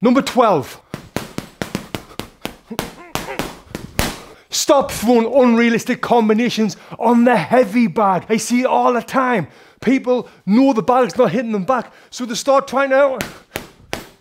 Number 12. Stop throwing unrealistic combinations on the heavy bag. I see it all the time. People know the bag's not hitting them back, so they start trying to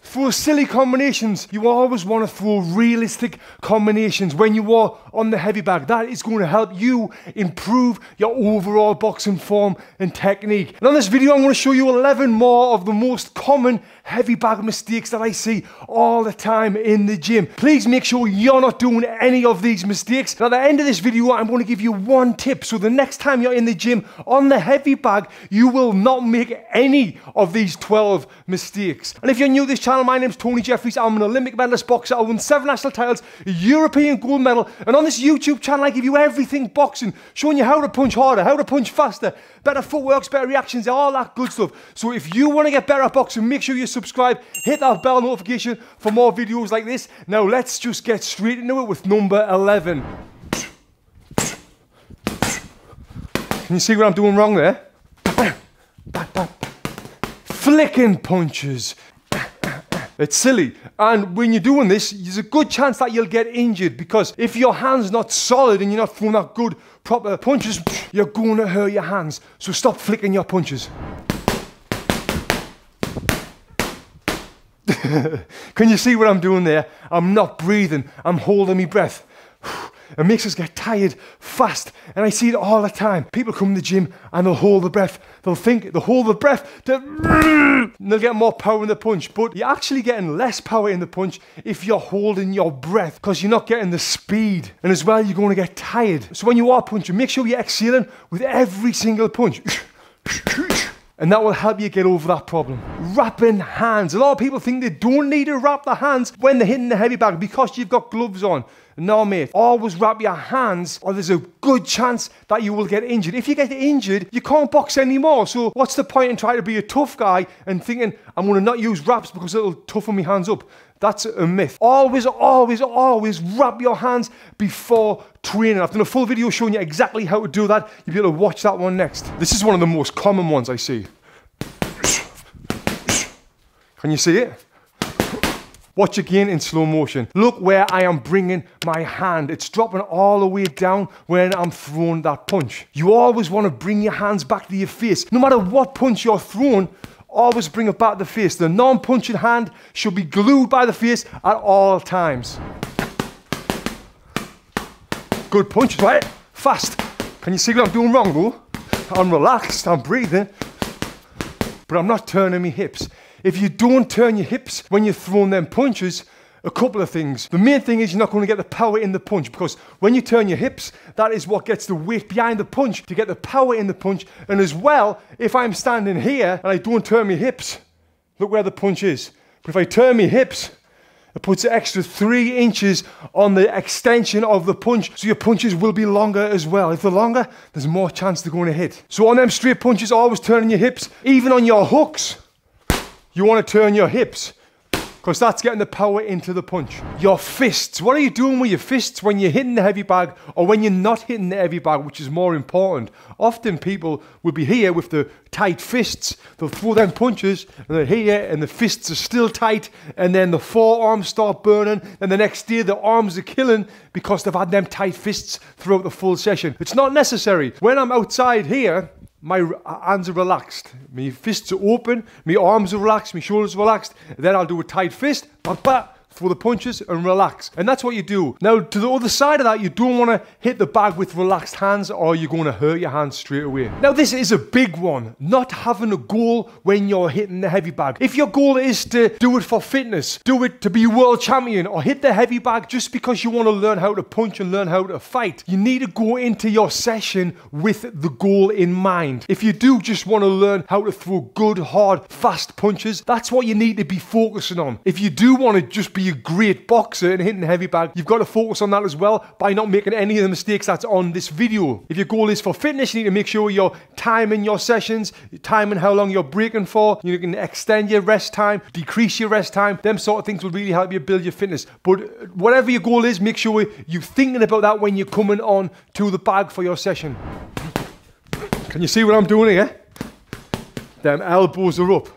throw silly combinations. You always want to throw realistic combinations when you are on the heavy bag. That is going to help you improve your overall boxing form and technique. And on this video, I'm going to show you 11 more of the most common heavy bag mistakes that I see all the time in the gym. Please make sure you're not doing any of these mistakes. And at the end of this video, I'm going to give you one tip. So the next time you're in the gym on the heavy bag, you will not make any of these 12 mistakes. And if you're new to this channel, my name's Tony Jeffries. I'm an Olympic medalist boxer. I won 7 national titles, a European gold medal. And on this YouTube channel, I give you everything boxing, showing you how to punch harder, how to punch faster, better footworks, better reactions, all that good stuff. So if you want to get better at boxing, make sure you subscribe, hit that bell notification for more videos like this. Now let's just get straight into it with number 11. Can you see what I'm doing wrong there? Flicking punches. It's silly, and when you're doing this, there's a good chance that you'll get injured, because if your hand's not solid and you're not throwing that good, proper punches, you're going to hurt your hands. So stop flicking your punches. Can you see what I'm doing there? I'm not breathing, I'm holding my breath. It makes us get tired fast, and I see it all the time. People come to the gym and they'll hold the breath. They'll think they'll hold the breath and they'll get more power in the punch, but you're actually getting less power in the punch if you're holding your breath, because you're not getting the speed, and as well you're going to get tired. So when you are punching, make sure you're exhaling with every single punch. And that will help you get over that problem. Wrapping hands. A lot of people think they don't need to wrap their hands when they're hitting the heavy bag because you've got gloves on. No, mate. Always wrap your hands, or there's a good chance that you will get injured. If you get injured, you can't box anymore. So what's the point in trying to be a tough guy and thinking, I'm going to not use wraps because it'll toughen my hands up? That's a myth. Always, always, always wrap your hands before training. I've done a full video showing you exactly how to do that. You'll be able to watch that one next. This is one of the most common ones I see. Can you see it? Watch again in slow motion. Look where I am bringing my hand. It's dropping all the way down when I'm throwing that punch. You always want to bring your hands back to your face. No matter what punch you're throwing, always bring it back to the face. The non-punching hand should be glued by the face at all times. Good punch, right? Fast. Can you see what I'm doing wrong though? I'm relaxed, I'm breathing, but I'm not turning my hips. If you don't turn your hips when you're throwing them punches, a couple of things. The main thing is you're not going to get the power in the punch, because when you turn your hips, that is what gets the weight behind the punch to get the power in the punch. And as well, if I'm standing here and I don't turn my hips, look where the punch is. But if I turn my hips, it puts an extra 3 inches on the extension of the punch, so your punches will be longer as well. If they're longer, there's more chance they're going to hit. So on them straight punches, always turning your hips. Even on your hooks, you want to turn your hips, because that's getting the power into the punch. Your fists. What are you doing with your fists when you're hitting the heavy bag, or when you're not hitting the heavy bag, which is more important? Often people will be here with the tight fists. They'll throw them punches, and they're here, and the fists are still tight, and then the forearms start burning, and the next day the arms are killing because they've had them tight fists throughout the full session. It's not necessary. When I'm outside here, my hands are relaxed, my fists are open, my arms are relaxed, my shoulders are relaxed. Then I'll do a tight fist, throw the punches and relax. And that's what you do. Now, to the other side of that, you don't want to hit the bag with relaxed hands, or you're going to hurt your hands straight away. Now, this is a big one. Not having a goal when you're hitting the heavy bag. If your goal is to do it for fitness, do it to be world champion, or hit the heavy bag just because you want to learn how to punch and learn how to fight, you need to go into your session with the goal in mind. If you do just want to learn how to throw good, hard, fast punches, that's what you need to be focusing on. If you do want to just be a great boxer and hitting the heavy bag, you've got to focus on that as well by not making any of the mistakes that's on this video. If your goal is for fitness, you need to make sure you're timing your sessions, timing how long you're breaking for. You can extend your rest time, decrease your rest time. Them sort of things will really help you build your fitness. But whatever your goal is, make sure you're thinking about that when you're coming on to the bag for your session. Can you see what I'm doing here? Them elbows are up.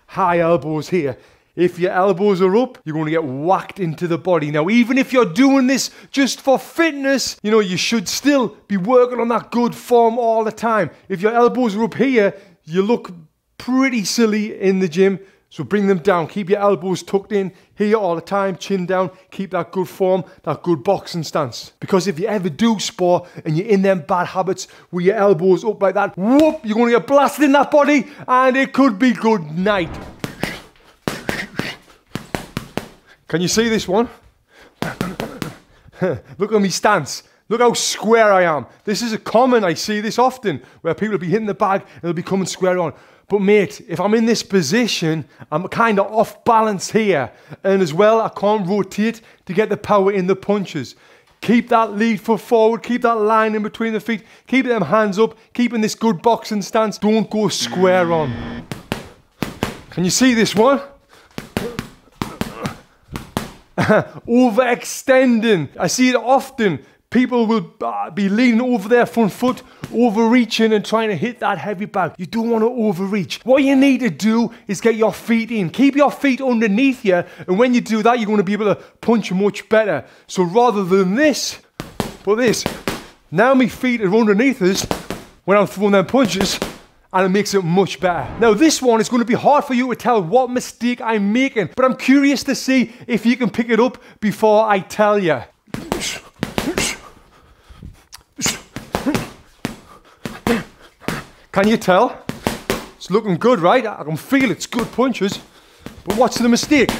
High elbows here. If your elbows are up, you're going to get whacked into the body. Now, even if you're doing this just for fitness, you know, you should still be working on that good form all the time. If your elbows are up here, you look pretty silly in the gym. So bring them down. Keep your elbows tucked in here all the time, chin down. Keep that good form, that good boxing stance. Because if you ever do spar and you're in them bad habits with your elbows up like that, whoop, you're going to get blasted in that body and it could be good night. Can you see this one? Look at me stance. Look how square I am. This is a common, I see this often, where people will be hitting the bag and they'll be coming square on. But mate, if I'm in this position, I'm kind of off balance here. And as well, I can't rotate to get the power in the punches. Keep that lead foot forward, keep that line in between the feet, keep them hands up, keeping this good boxing stance. Don't go square on. Can you see this one? Overextending. I see it often. People will be leaning over their front foot, overreaching and trying to hit that heavy bag. You don't want to overreach. What you need to do is get your feet in. Keep your feet underneath you, and when you do that, you're going to be able to punch much better. So rather than this, but this, now my feet are underneath us when I'm throwing them punches, and it makes it much better. Now this one is going to be hard for you to tell what mistake I'm making, but I'm curious to see if you can pick it up before I tell you. Can you tell? It's looking good, right? I can feel it's good punches. But what's the mistake?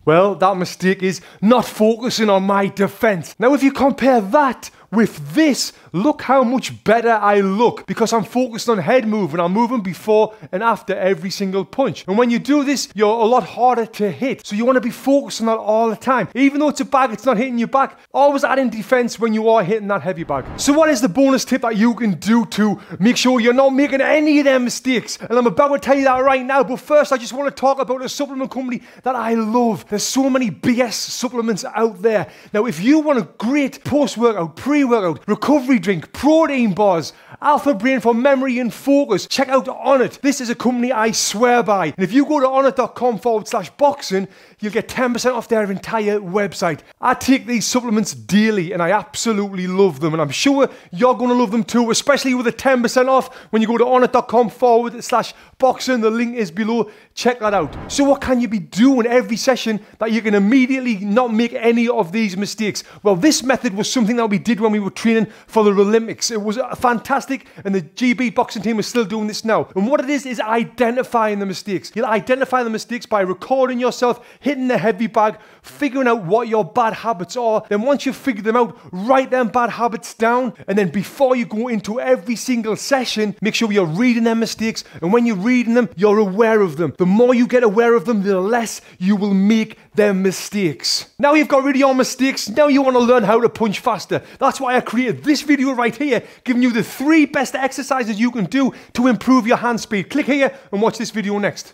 Well, that mistake is not focusing on my defense. Now, if you compare that with this, look how much better I look because I'm focused on head movement. I'm moving before and after every single punch. And when you do this, you're a lot harder to hit. So you want to be focused on that all the time. Even though it's a bag, it's not hitting your back. Always add in defense when you are hitting that heavy bag. So what is the bonus tip that you can do to make sure you're not making any of them mistakes? And I'm about to tell you that right now. But first, I just want to talk about a supplement company that I love. There's so many BS supplements out there. Now, if you want a great post-workout, pre-workout, recovery drink, protein bars, Alpha Brain for memory and focus, check out Onnit. This is a company I swear by. And if you go to onnit.com/boxing, you'll get 10% off their entire website. I take these supplements daily and I absolutely love them. And I'm sure you're going to love them too, especially with the 10% off when you go to onnit.com/boxing. The link is below. Check that out. So what can you be doing every session that you can immediately not make any of these mistakes? Well, this method was something that we did when we were training for the Olympics. It was fantastic, and the GB boxing team is still doing this now. And what it is identifying the mistakes. You'll identify the mistakes by recording yourself, hitting the heavy bag, figuring out what your bad habits are. Then once you've figured them out, write them bad habits down. And then before you go into every single session, make sure you're reading them mistakes. And when you're reading them, you're aware of them. The more you get aware of them, the less you will make them mistakes. Now you've got rid of your mistakes. Now you want to learn how to punch faster. That's why I created this video right here, giving you the 3 best exercises you can do to improve your hand speed. Click here and watch this video next.